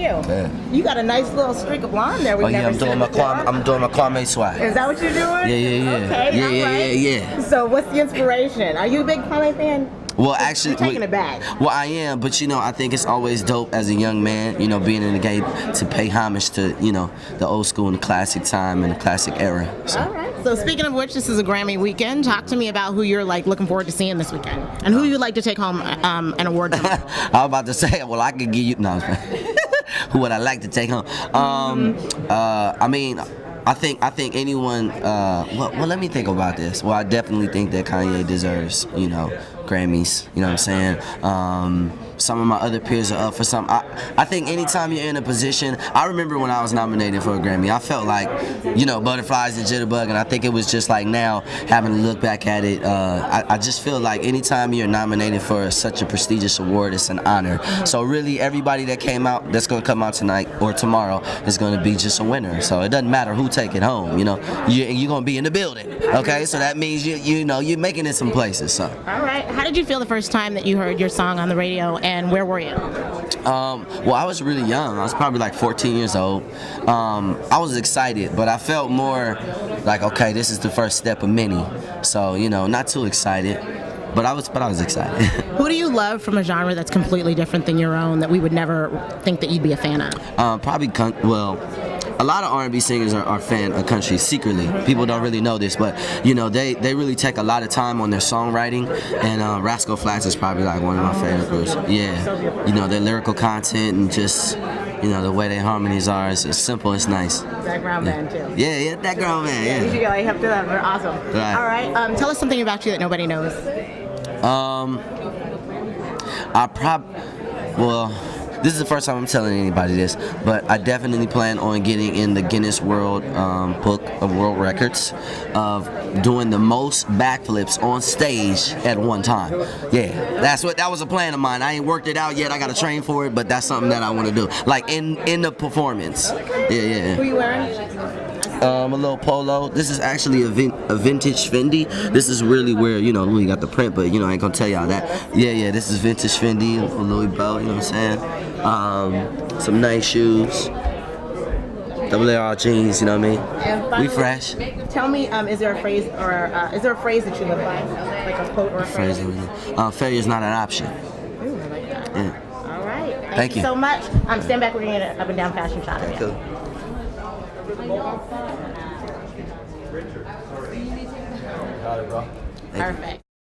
you. Yeah. You got a nice little streak of blonde there. Oh yeah, I'm doing my Kwame swag. Is that what you're doing? Yeah. Okay, Yeah. So what's the inspiration? Are you a big Kwame fan? Well, actually, you're taking it back. Well, I am, but you know, I think it's always dope as a young man, you know, being in the game to pay homage to, you know, the old school and the classic time and the classic era. So. All right. So speaking of which, this is a Grammy weekend. Talk to me about who you're like looking forward to seeing this weekend, and who you'd like to take home an award from. I was about to say, well, I could give you who would I like to take home? I mean, I think anyone. Well, let me think about this. Well, I definitely think that Kanye deserves, you know, Grammys. You know what I'm saying? Some of my other peers are up for some. I think anytime you're in a position, I remember when I was nominated for a Grammy, I felt like, you know, butterflies and jitterbug, and I think it was just like now having to look back at it. I just feel like anytime you're nominated for such a prestigious award, it's an honor. So really, everybody that came out, that's going to come out tonight or tomorrow, is going to be just a winner. So it doesn't matter who take it home. You know, you're going to be in the building. Okay, so that means you know you're making it some places. So. All right. How did you feel the first time that you heard your song on the radio, and where were you? Well, I was really young. I was probably like 14 years old. I was excited, but I felt more like, okay, this is the first step of many. So, you know, not too excited, but I was excited. Who do you love from a genre that's completely different than your own that we would never think that you'd be a fan of? Probably, a lot of R&B singers are fan of country secretly. People don't really know this, but you know they really take a lot of time on their songwriting, and Rascal Flatts is probably like one of my favorite groups. Yeah, you know their lyrical content and just you know the way their harmonies are. It's simple, it's nice. Background band too. Yeah, background band. Yeah. You should go. You have to them. They're awesome. Right. All right. Tell us something about you that nobody knows. This is the first time I'm telling anybody this, but I definitely plan on getting in the Guinness World Book of World Records of doing the most backflips on stage at one time. Yeah, that was a plan of mine. I ain't worked it out yet. I got to train for it, but that's something that I want to do, like in the performance. Yeah. Who are you wearing? A little polo. This is actually a vintage Fendi. This is really where, you know, Louis got the print, but, you know, I ain't gonna tell y'all that. Yeah, this is vintage Fendi, Louis Bell, you know what I'm saying? Some nice shoes. double jeans, you know what I mean? We fresh. Tell me, is there a phrase that you live by? Like a quote or a phrase? Failure is not an option. Ooh, I like that. Yeah. All right. Thank you so much. Stand back, we're gonna get an up and down fashion shot of you. Cool. Perfect.